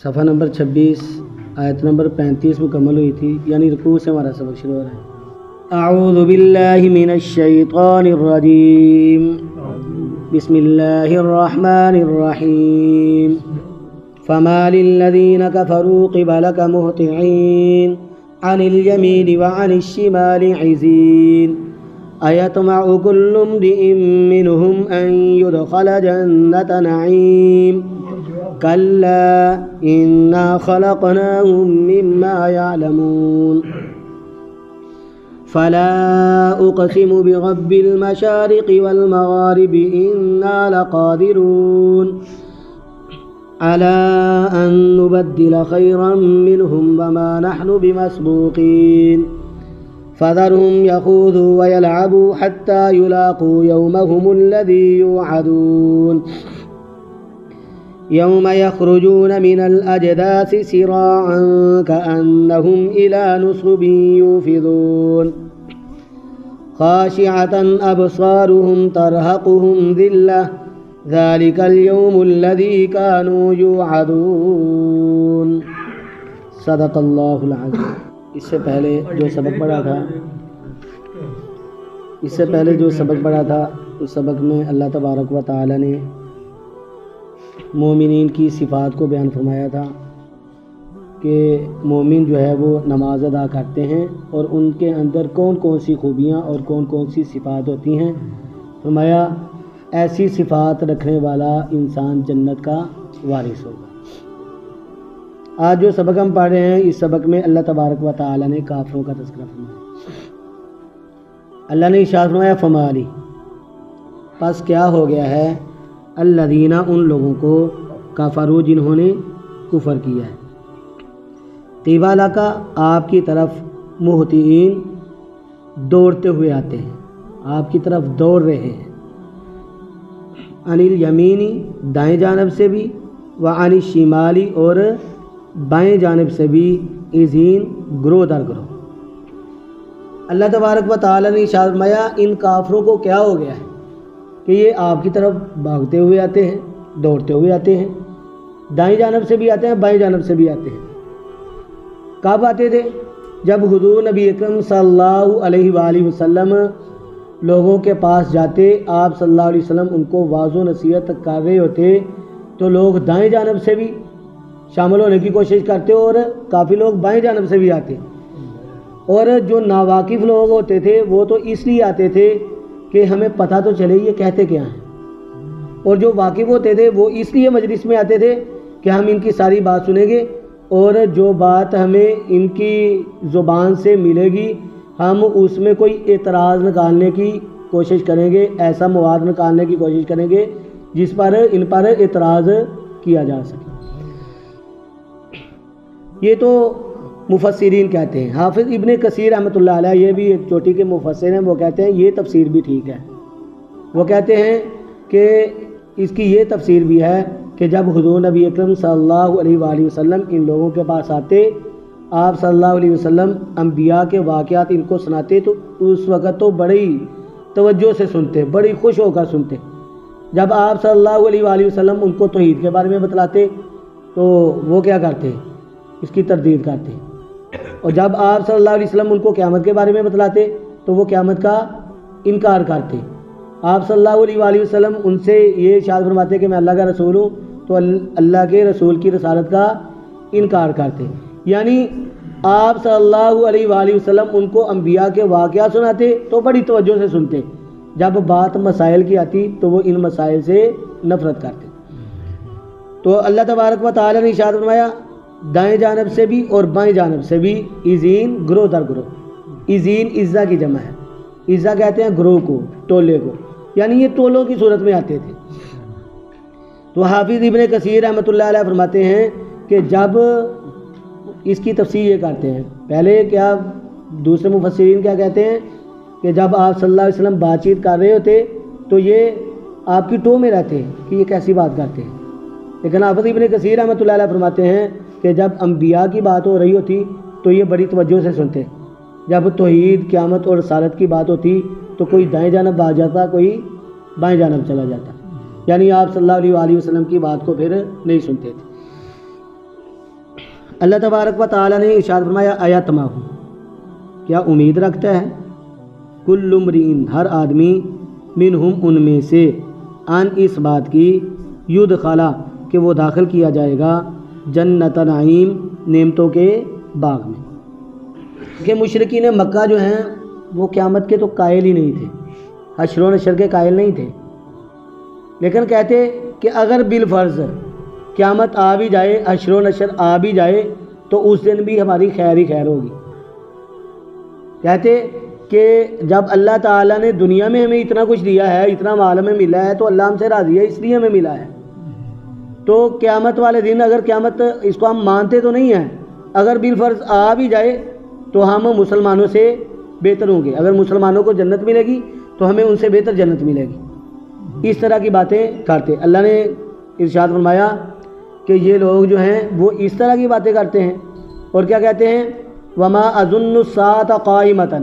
صفحہ نمبر 26 آیت نمبر 35 مکمل ہوئی تھی، یعنی رکوع سے ہمارا سبق شروع ہو رہا ہے۔ اعوذ باللہ من الشیطان الرجیم، بسم اللہ الرحمن الرحیم، فما للذین کفروا قبلک مہطعین عن الیمین وعن الشمال عزین ایطمع کل امرئ منہم ان يدخل جنة نعیم کلا انا خلقناہم مما یعلمون فلا اقسم برب المشارق والمغارب انا لقادرون على ان نبدل خيرا منهم وما نحن بمسبوقين فذرهم يخوضوا ويلعبوا حتى يلاقوا يومهم الذي يوعدون يوم يخرجون من الأجداث سراعا كأنهم إلى نصب يوفضون خاشعة أبصارهم ترهقهم ذلة ذلك اليوم الذي كانوا يوعدون صدق اللہ العظیم۔ اس سے پہلے جو سبق پڑھا تھا اس سبق میں اللہ تبارک و تعالی نے مومنین کی صفات کو بیان فرمایا تھا کہ مومن جو ہے وہ نماز ادا کرتے ہیں اور ان کے اندر کون کون سی خوبیاں اور کون کون سی صفات ہوتی ہیں۔ فرمایا ایسی صفات رکھنے والا انسان جنت کا وارث ہوگا۔ آج جو سبق ہم پڑھ رہے ہیں اس سبق میں اللہ تبارک و تعالی نے کافروں کا تذکرہ فرمایا۔ اللہ نے ارشاد فرمایا فمالی، پس کیا ہو گیا ہے، الذین ان لوگوں کو کفروا جنہوں نے کفر کیا ہے، قبلہ کا آپ کی طرف مہطعین دوڑتے ہوئے آتے ہیں، آپ کی طرف دوڑ رہے ہیں، عن الیمینی دائیں جانب سے بھی، وعن الشمالی اور بائیں جانب سے بھی، عزین گروہ در گروہ۔ اللہ تبارک و تعالی نے ارشاد فرمایا ان کافروں کو کیا ہو گیا ہے کہ یہ آپ کی طرف بھاگتے ہوئے آتے ہیں، دوڑتے ہوئے آتے ہیں، دائیں جانب سے بھی آتے ہیں، بائیں جانب سے بھی آتے ہیں۔ کب آتے تھے؟ جب حضور نبی اکرم صلی اللہ علیہ وآلہ وسلم لوگوں کے پاس جاتے، آپ صلی اللہ علیہ وسلم ان کو واعظ و نصیحت کر رہے ہوتے تو لوگ دائیں جانب سے بھی شامل ہونے کی کوشش کرتے اور کافی لوگ بائیں جانب سے بھی آتے، اور جو ناواقف لوگ ہوتے تھے وہ تو اس لیے آتے تھے کہ ہمیں پتہ تو چلے یہ کہتے کیا ہیں، اور جو واقف ہوتے تھے وہ اس لیے مجلس میں آتے تھے کہ ہم ان کی ساری بات سنیں گے اور جو بات ہمیں ان کی زبان سے ملے گی ہم اس میں کوئی اعتراض نکالنے کی کوشش کریں گے، ایسا مواد نکالنے کی کوشش کریں گے جس پر ان پر اعتراض کیا جا سکے۔ یہ تو مفسرین کہتے ہیں۔ حافظ ابن کثیر رحمۃ اللہ علیہ یہ بھی ایک چوٹی کے مفسر ہیں، وہ کہتے ہیں یہ تفسیر بھی ٹھیک ہے۔ وہ کہتے ہیں کہ اس کی یہ تفسیر بھی ہے کہ جب حضور نبی اکرم صلی اللہ علیہ وآلہ وسلم ان لوگوں کے پاس آتے، آپ صلی اللہ علیہ وسلم انبیاء کے واقعات ان کو سناتے تو اس وقت تو بڑی توجہ سے سنتے، بڑی خوش ہو کر سنتے۔ جب آپ صلی اللہ علیہ وآلہ وسلم ان کو توحید کے بارے میں بتلاتے تو وہ کیا کرتے، اس کی تردید کرتے، اور جب آپ صلی اللہ علیہ وسلم ان کو قیامت کے بارے میں بتلاتے تو وہ قیامت کا انکار کرتے۔ آپ صلی اللہ علیہ وآلہ وسلم ان سے یہ ارشاد فرماتے کہ میں اللہ کا رسول ہوں تو اللہ کے رسول کی رسالت کا انکار کرتے۔ یعنی آپ صلی اللہ علیہ وآلہ وسلم ان کو انبیاء کے واقعات سناتے تو بڑی توجہ سے سنتے، جب بات مسائل کی آتی تو وہ ان مسائل سے نفرت کرتے۔ تو اللہ تبارک و تعالی نے ارشاد فرمایا دائیں جانب سے بھی اور بائیں جانب سے بھی، عزین گروہ در گروہ۔ عزین عزہ کی جمع ہے، عزہ کہتے ہیں گروہ کو، ٹولے کو، یعنی یہ ٹولوں کی صورت میں آتے تھے۔ تو حافظ ابن کثیر رحمۃ اللہ علیہ فرماتے ہیں کہ جب اس کی تفسیر یہ کرتے ہیں، پہلے کیا دوسرے مفسرین کیا کہتے ہیں کہ جب آپ صلی اللہ علیہ وسلم بات چیت کر رہے ہوتے تو یہ آپ کی ٹو میں رہتے کہ یہ کیسی بات کرتے ہیں، لیکن حافظ ابن کثیر رحمۃ اللہ علیہ فرماتے ہیں کہ جب انبیاء کی بات ہو رہی ہوتی تو یہ بڑی توجہ سے سنتے، جب توحید قیامت اور رسالت کی بات ہوتی تو کوئی دائیں جانب بھاگ جاتا، کوئی بائیں جانب چلا جاتا، یعنی آپ صلی اللہ علیہ وآلہ وسلم کی بات کو پھر نہیں سنتے تھے۔ اللہ تبارک و تعالی نے ارشاد فرمایا ایتمع، کیا امید رکھتا ہے کل امرئ، ہر آدمی، منہم، ان میں سے، ان اس بات کی، یدخلا، کہ وہ داخل کیا جائے گا، جنت نعیم، نعمتوں کے باغ میں۔ کہ مشرکین مکہ جو ہیں وہ قیامت کے تو قائل ہی نہیں تھے، حشر و نشر کے قائل نہیں تھے، لیکن کہتے کہ اگر بالفرض قیامت آ بھی جائے، حشر و نشر آ بھی جائے، تو اس دن بھی ہماری خیر ہی خیر ہوگی۔ کہتے کہ جب اللہ تعالیٰ نے دنیا میں ہمیں اتنا کچھ دیا ہے، اتنا مال ہمیں ملا ہے، تو اللہ ہم سے راضی ہے، اس لیے ہمیں ملا ہے۔ تو قیامت والے دن اگر قیامت، اس کو ہم مانتے تو نہیں ہیں، اگر بالفرض آ بھی جائے تو ہم مسلمانوں سے بہتر ہوں گے، اگر مسلمانوں کو جنت ملے گی تو ہمیں ان سے بہتر جنت ملے گی۔ اس طرح کی باتیں کرتے، اللہ نے ارشاد فرمایا کہ یہ لوگ جو ہیں وہ اس طرح کی باتیں کرتے ہیں، اور کیا کہتے ہیں، وما اظن الساعۃ قائمۃ،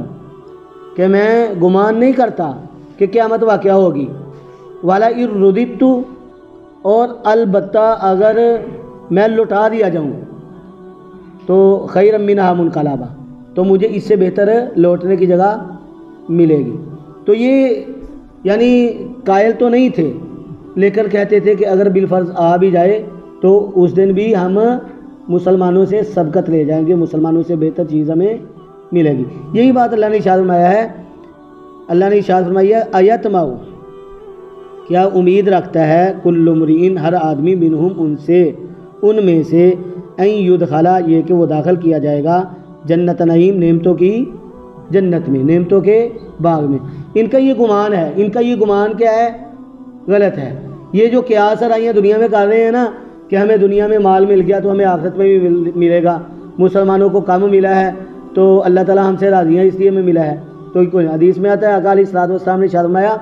کہ میں گمان نہیں کرتا کہ قیامت واقعہ ہوگی، وَلَئِن رُدِدتُّ، اور البتہ اگر میں لوٹا دیا جاؤں تو خیرا منہا منقلبا، تو مجھے اس سے بہتر لوٹنے کی جگہ ملے گی۔ تو یہ یعنی قائل تو نہیں تھے، لیکن کہتے تھے کہ اگر بالفرض آ بھی جائے تو اس دن بھی ہم مسلمانوں سے سبقت لے جائیں گے، مسلمانوں سے بہتر چیز ہمیں ملے گی۔ یہی بات اللہ نے ارشاد فرمایا ہے، اللہ نے ارشاد فرمایا ہے ایتمع، کیا امید رکھتا ہے کل امرئ، ہر آدمی، منہم، ان سے، ان میں سے، ان یدخلا، یہ کہ وہ داخل کیا جائے گا، جنت نعیم، نعمتوں کی جنت میں، نعمتوں کے باغ میں۔ ان کا یہ گمان ہے، ان کا یہ گمان کیا ہے، غلط ہے۔ یہ جو قیاس رائیاں دنیا میں کر رہے ہیں نا کہ ہمیں دنیا میں مال مل گیا تو ہمیں آخرت میں بھی ملے گا، مسلمانوں کو کم ملا ہے تو اللہ تعالیٰ ہم سے راضی ہیں اس لیے ہمیں ملا ہے، تو کوئی حدیث میں آتا ہے، آقا علیہ الصلوۃ والسلام نے فرمایا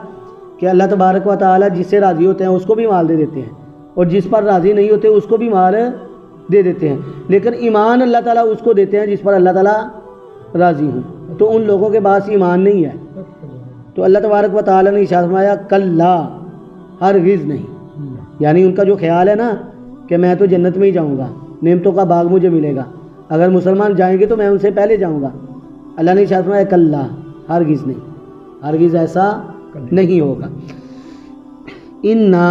کہ اللہ تبارک و تعالیٰ جس سے راضی ہوتے ہیں اس کو بھی مال دے دیتے ہیں، اور جس پر راضی نہیں ہوتے اس کو بھی مال دے دیتے ہیں، لیکن ایمان اللہ تعالیٰ اس کو دیتے ہیں جس پر اللہ تعالیٰ راضی ہوں۔ تو ان لوگوں کے پاس ایمان نہیں ہے، تو اللہ تبارک و تعالیٰ نے ارشاد فرمایا کلا، ہرگز نہیں، یعنی ان کا جو خیال ہے نا کہ میں تو جنت میں ہی جاؤں گا، نعمتوں کا باغ مجھے ملے گا، اگر مسلمان جائیں گے تو میں ان سے پہلے جاؤں گا، اللہ نے ارشاد فرمایا کلا، ہرگز نہیں، ہرگز ایسا نہیں ہوگا۔ انا،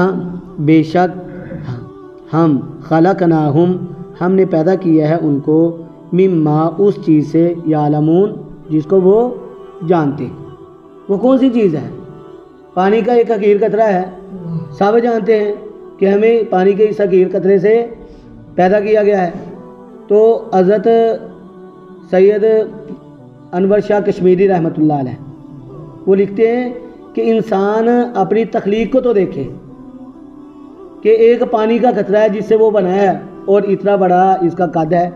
بے شک ہم، خلقناہم، ہم نے پیدا کیا ہے ان کو، مما، اس چیز سے، یعلمون، جس کو وہ جانتے ہیں۔ وہ کون سی چیز ہے؟ پانی کا ایک حقیر قطرہ ہے، سب جانتے ہیں کہ ہمیں پانی کے اس حقیر قطرے سے پیدا کیا گیا ہے۔ تو حضرت سید انور شاہ کشمیری رحمۃ اللہ علیہ وہ لکھتے ہیں کہ انسان اپنی تخلیق کو تو دیکھے کہ ایک پانی کا قطرہ ہے جس سے وہ بنا ہے، اور اتنا بڑا اس کا قد ہے،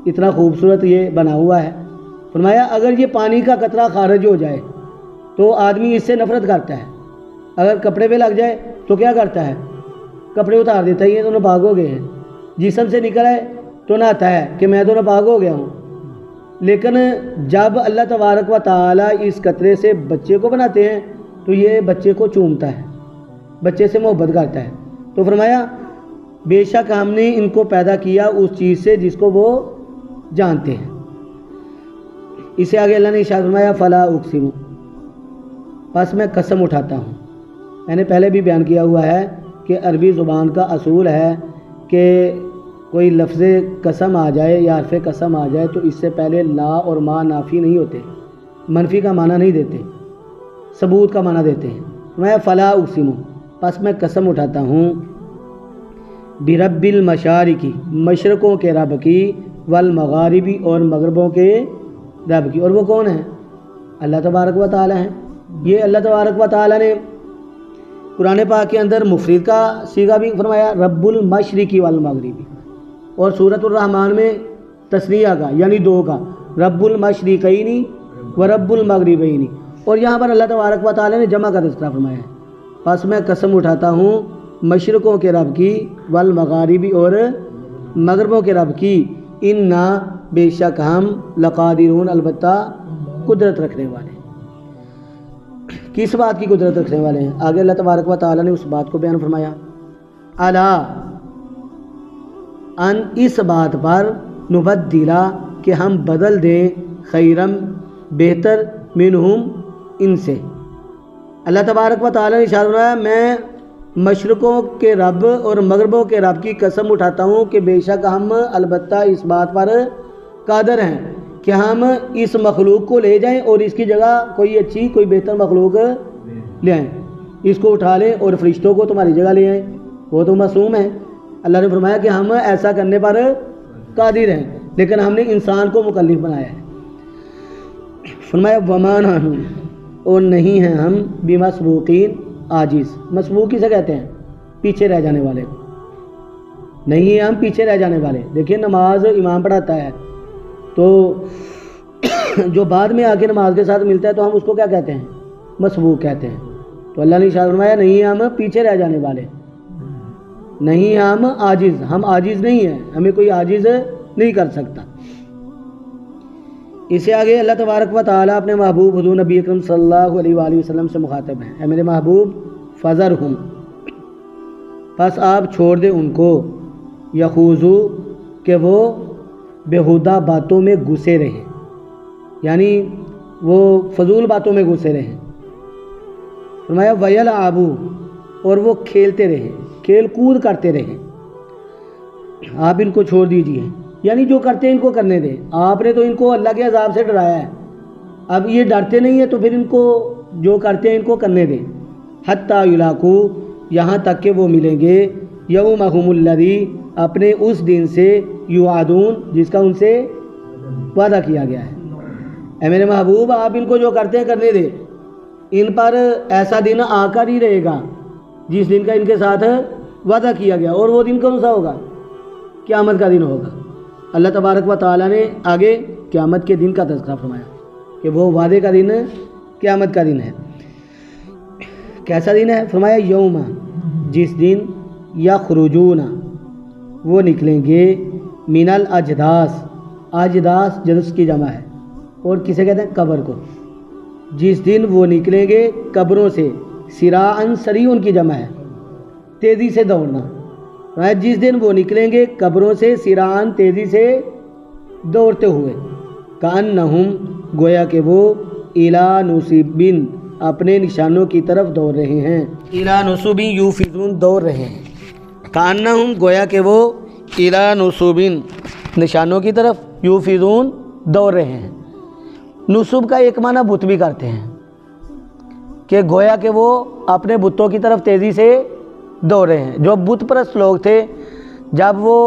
اتنا خوبصورت یہ بنا ہوا ہے۔ فرمایا اگر یہ پانی کا قطرہ خارج ہو جائے تو آدمی اس سے نفرت کرتا ہے، اگر کپڑے پہ لگ جائے تو کیا کرتا ہے، کپڑے اتار دیتا ہے، یہ تو ناپاک ہو گئے ہیں، جسم سے نکل آئے تو نہاتا ہے کہ میں تو ناپاک ہو گیا ہوں۔ لیکن جب اللہ تبارک و تعالیٰ اس قطرے سے بچے کو بناتے ہیں تو یہ بچے کو چومتا ہے، بچے سے محبت کرتا ہے۔ تو فرمایا بے شک ہم نے ان کو پیدا کیا اس چیز سے جس کو وہ جانتے ہیں۔ اس سے آگے اللہ نے ارشاد فرمایا فلا اقسم، پس میں قسم اٹھاتا ہوں۔ میں نے پہلے بھی بیان کیا ہوا ہے کہ عربی زبان کا اصول ہے کہ کوئی لفظ قسم آ جائے یا حرف قسم آ جائے تو اس سے پہلے لا اور ما نافی نہیں ہوتے، منفی کا معنی نہیں دیتے، ثبوت کا معنی دیتے ہیں۔ میں فلا اقسم، پس میں قسم اٹھاتا ہوں، برب المشارقی، مشرقوں کے رب کی، والمغاربی، اور مغربوں کے رب کی۔ اور وہ کون ہیں؟ اللہ تبارک و تعالی ہیں۔ یہ اللہ تبارک و تعالی نے قرآن پاک کے اندر مفرد کا صیغہ بھی فرمایا، رب المشرقی والمغربی، اور سورۃ الرحمن میں تثنیہ کا یعنی دو کا، رب المشرقین و رب المغربین، اور یہاں پر اللہ تبارک و تعالی نے جمع کا تذکرہ فرمایا ہے۔ پس میں قسم اٹھاتا ہوں مشرقوں کے رب کی، والمغاربی، اور مغربوں کے رب کی، انا، بے شک ہم، لقادرون، البتہ قدرت رکھنے والے۔ کس بات کی قدرت رکھنے والے ہیں؟ آگے اللہ تبارک و تعالی نے اس بات کو بیان فرمایا، الا، ان، اس بات پر، نبدلا کہ ہم بدل دیں خیرم بہتر منہم ان سے۔ اللہ تبارک و تعالیٰ نے ارشاد فرمایا میں مشرقوں کے رب اور مغربوں کے رب کی قسم اٹھاتا ہوں کہ بے شک ہم البتہ اس بات پر قادر ہیں کہ ہم اس مخلوق کو لے جائیں اور اس کی جگہ کوئی اچھی کوئی بہتر مخلوق لے آئیں، اس کو اٹھا لیں اور فرشتوں کو تمہاری جگہ لے آئیں، وہ تو معصوم ہے۔ اللہ نے فرمایا کہ ہم ایسا کرنے پر قادر ہیں، لیکن ہم نے انسان کو مکلف بنایا ہے۔ فرمایا وما نحن اور نہیں ہیں ہم بمسبوقین عاجز، مسبوق کسے کہتے ہیں؟ پیچھے رہ جانے والے، نہیں ہیں ہم پیچھے رہ جانے والے۔ دیکھیں نماز امام پڑھاتا ہے تو جو بعد میں آ کے نماز کے ساتھ ملتا ہے تو ہم اس کو کیا کہتے ہیں؟ مسبوق کہتے ہیں۔ تو اللہ نے ارشاد فرمایا نہیں ہم پیچھے رہ جانے والے، نہیں ہم عاجز، ہم عاجز نہیں ہیں، ہمیں کوئی عاجز نہیں کر سکتا۔ اس سے آگے اللہ تبارک و تعالیٰ اپنے محبوب حضور نبی اکرم صلی اللہ علیہ وآلہ وسلم سے مخاطب ہیں، اے میرے محبوب فذرہم پس آپ چھوڑ دیں ان کو، یخوضو کہ وہ بیہودہ باتوں میں گھسے رہیں، یعنی وہ فضول باتوں میں گھسے رہیں۔ فرمایا ویلعبوا اور وہ کھیلتے رہیں، کھیل کود کرتے رہیں، آپ ان کو چھوڑ دیجئے، یعنی جو کرتے ہیں ان کو کرنے دیں۔ آپ نے تو ان کو اللہ کے عذاب سے ڈرایا ہے، اب یہ ڈرتے نہیں ہیں تو پھر ان کو جو کرتے ہیں ان کو کرنے دیں۔ حتیٰ یلاقوا یہاں تک کہ وہ ملیں گے یومہم الذی اپنے اس دن سے یوعدون جس کا ان سے وعدہ کیا گیا ہے۔ اے میرے محبوب آپ ان کو جو کرتے ہیں کرنے دیں، ان پر ایسا دن آ کر ہی رہے گا جس دن کا ان کے ساتھ وعدہ کیا گیا، اور وہ دن کون سا ہوگا؟ قیامت کا دن ہوگا۔ اللہ تبارک و تعالیٰ نے آگے قیامت کے دن کا تذکرہ فرمایا کہ وہ وعدے کا دن قیامت کا دن ہے۔ کیسا دن ہے؟ فرمایا یوم جس دن یخرجون وہ نکلیں گے من الاجداث، اجداث جدث کی جمع ہے، اور کسے کہتے ہیں؟ قبر کو۔ جس دن وہ نکلیں گے قبروں سے، سراعن سریعن کی جمع ہے، تیزی سے دوڑنا۔ جس دن وہ نکلیں گے قبروں سے سراعن تیزی سے دوڑتے ہوئے، کأنہم گویا کہ وہ الی نصب اپنے نشانوں کی طرف دوڑ رہے ہیں، الی نصب یوفضون دوڑ رہے ہیں، کأنہم گویا کہ وہ الی نصب نشانوں کی طرف یوفضون دوڑ رہے ہیں۔ نصب کا ایک معنی بت بھی کرتے ہیں کہ گویا کہ وہ اپنے بتوں کی طرف تیزی سے دوڑ رہے ہیں۔ جو بت پرست لوگ تھے جب وہ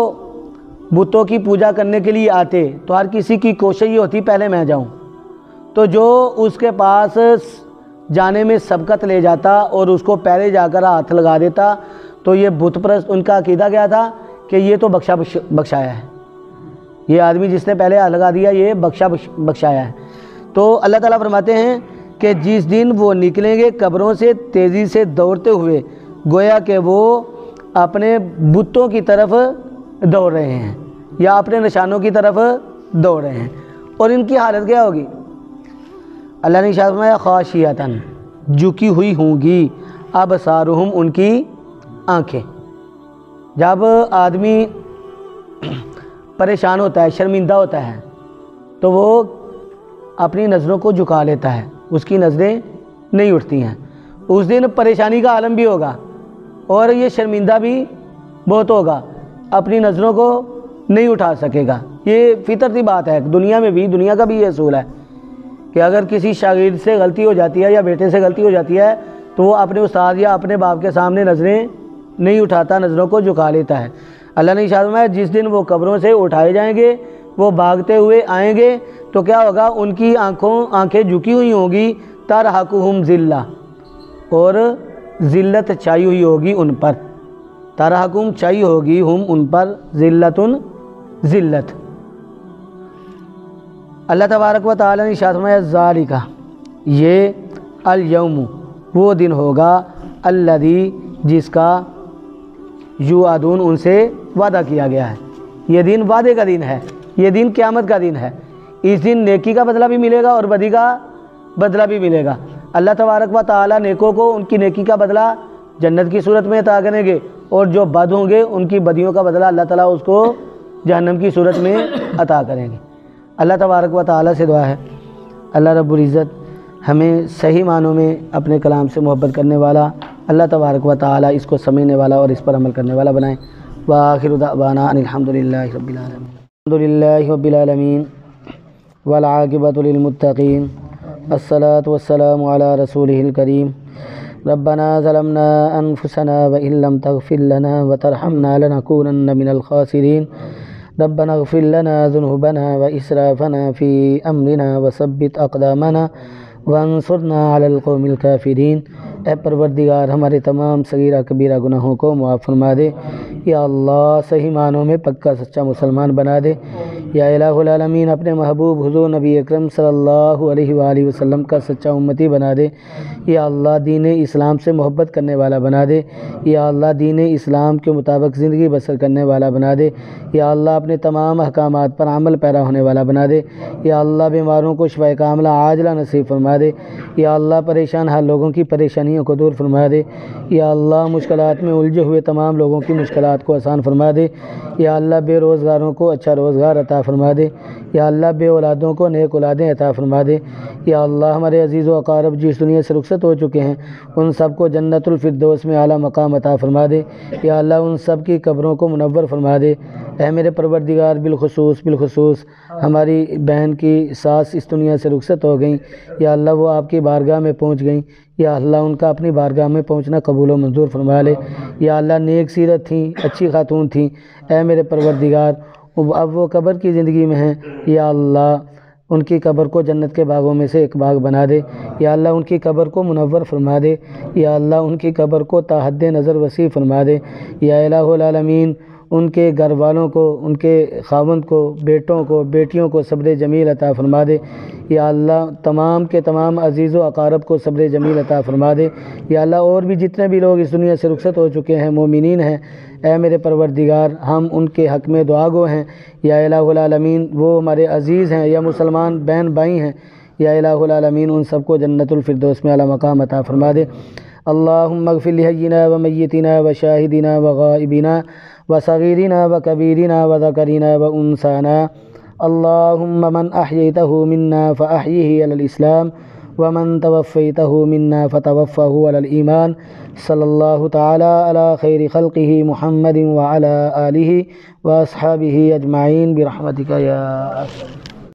بتوں کی پوجا کرنے کے لیے آتے تو ہر کسی کی کوشش یہ ہوتی پہلے میں جاؤں، تو جو اس کے پاس جانے میں سبقت لے جاتا اور اس کو پہلے جا کر ہاتھ لگا دیتا تو یہ بت پرست ان کا عقیدہ کیا تھا کہ یہ تو بخشایا ہے، یہ آدمی جس نے پہلے ہاتھ لگا دیا یہ بخشایا ہے۔ تو اللہ تعالیٰ فرماتے ہیں کہ جس دن وہ نکلیں گے قبروں سے تیزی سے دوڑتے ہوئے گویا کہ وہ اپنے بتوں کی طرف دوڑ رہے ہیں یا اپنے نشانوں کی طرف دوڑ رہے ہیں، اور ان کی حالت کیا ہوگی؟ اللہ نے ارشاد فرمایا خاشیۃً جھکی ہوئی ہوں گی ابصارہم ان کی آنکھیں۔ جب آدمی پریشان ہوتا ہے، شرمندہ ہوتا ہے تو وہ اپنی نظروں کو جھکا لیتا ہے، اس کی نظریں نہیں اٹھتی ہیں، اس دن پریشانی کا عالم بھی ہوگا اور یہ شرمندہ بھی بہت ہوگا، اپنی نظروں کو نہیں اٹھا سکے گا۔ یہ فطرتی بات ہے، دنیا میں بھی، دنیا کا بھی یہ اصول ہے کہ اگر کسی شاگرد سے غلطی ہو جاتی ہے یا بیٹے سے غلطی ہو جاتی ہے تو وہ اپنے استاد یا اپنے باپ کے سامنے نظریں نہیں اٹھاتا، نظروں کو جھکا لیتا ہے۔ اللہ نے ارشاد فرمایا جس دن وہ قبروں سے اٹھائے جائیں گے، وہ بھاگتے ہوئے آئیں گے تو کیا ہوگا؟ ان کی آنکھیں جھکی ہوئی ہوں گی، ترہقہم ذلہ اور ذلت چھائی ہوئی ہوگی ان پر، ترہقہم چھائی ہوگی ہم ان پر، ذلتن ذلت۔ اللہ تبارک و تعالیٰ نے ارشاد فرمایا ذالک یہ الیوم وہ دن ہوگا الذی جس کا یوعدون ان سے وعدہ کیا گیا ہے۔ یہ دن وعدے کا دن ہے، یہ دن قیامت کا دن ہے۔ اس دن نیکی کا بدلہ بھی ملے گا اور بدی کا بدلہ بھی ملے گا۔ اللہ تبارک و تعالیٰ نیکوں کو ان کی نیکی کا بدلہ جنت کی صورت میں عطا کریں گے، اور جو بد ہوں گے ان کی بدیوں کا بدلہ اللہ تعالیٰ اس کو جہنم کی صورت میں عطا کریں گے۔ اللہ تبارک و تعالیٰ سے دعا ہے اللہ رب العزت ہمیں صحیح معنوں میں اپنے کلام سے محبت کرنے والا، اللہ تبارک و تعالیٰ اس کو سمجھنے والا اور اس پر عمل کرنے والا بنائیں۔ وآخر دعوانا ان الحمدللہ رب العالمین، الحمدللہ رب العالمین والعاقبۃ للمتقین، الصلاۃ والسلام علی رسولہ الکریم۔ ربنا ظلمنا انفسنا وان لم تغفر لنا وترحمنا لنكونن من الخاسرین۔ ربنا اغفر لنا ذنوبنا واسرافنا في امرنا وثبت اقدامنا وانصرنا على القوم الكافرین۔ اے پروردگار ہمارے تمام صغیرہ کبیرہ گناہوں کو معاف فرما دے، یا اللہ صحیح معنوں میں پکا سچا مسلمان بنا دے، یا الہ العالمین اپنے محبوب حضور نبی اکرم صلی اللہ علیہ وآلہ وسلم کا سچا امتی بنا دے، یا اللہ دین اسلام سے محبت کرنے والا بنا دے، یا اللہ دین اسلام کے مطابق زندگی بسر کرنے والا بنا دے، یا اللہ اپنے تمام احکامات پر عمل پیرا ہونے والا بنا دے، یا اللہ بیماروں کو شفاء کاملہ عاجلہ نصیب فرما دے، یا اللہ پریشان حال لوگوں کی پریشانیوں کو دور فرما دے، یا اللہ مشکلات میں الجھے ہوئے تمام لوگوں کی مشکلات کو آسان فرما دے، یا اللہ بے روزگاروں کو اچھا روزگار عطا فرما دے، یا اللہ بے اولادوں کو نیک اولادیں عطا فرما دے، یا اللہ ہمارے عزیز و اقارب جس دنیا سے رخصت ہو چکے ہیں ان سب کو جنت الفردوس میں اعلیٰ مقام عطا فرما دے، یا اللہ ان سب کی قبروں کو منور فرما دے۔ اے میرے پروردگار بالخصوص ہماری بہن کی ساس اس دنیا سے رخصت ہو گئیں، یا اللہ وہ آپ کی بارگاہ میں پہنچ گئیں، یا اللہ ان کا اپنی بارگاہ میں پہنچنا قبول و منظور فرما لے، یا اللہ نیک سیرت تھیں، اچھی خاتون تھیں، اے میرے پروردگار اب وہ قبر کی زندگی میں ہیں، یا اللہ ان کی قبر کو جنت کے باغوں میں سے ایک باغ بنا دے، یا اللہ ان کی قبر کو منور فرما دے، یا اللہ ان کی قبر کو تا حد نظر وسیع فرما دے، یا الہ العالمین ان کے گھر والوں کو، ان کے خاوند کو، بیٹوں کو، بیٹیوں کو صبر جمیل عطا فرما دے، یا اللہ تمام کے تمام عزیز و اقارب کو صبر جمیل عطا فرما دے، یا اللہ اور بھی جتنے بھی لوگ اس دنیا سے رخصت ہو چکے ہیں مومنین ہیں، اے میرے پروردگار ہم ان کے حق میں دعا گو ہیں، یا الہ العالمین وہ ہمارے عزیز ہیں یا مسلمان بہن بھائی ہیں، یا الہ العالمین ان سب کو جنت الفردوس میں اعلیٰ مقام عطا فرما دے۔ اللہم اغفر لحینا و میتنا و شاہدنا و غائبنا وصغیرنا وکبیرنا وذکرنا وانثانا، اللہم من احییتہ منا فاحیہ علی الاسلام ومن توفیتہ منا فتوفہ علی الایمان، صلی اللہ تعالی علی خیر خلقہ محمد وعلی آلہ واصحابہ اجمعین برحمتک یا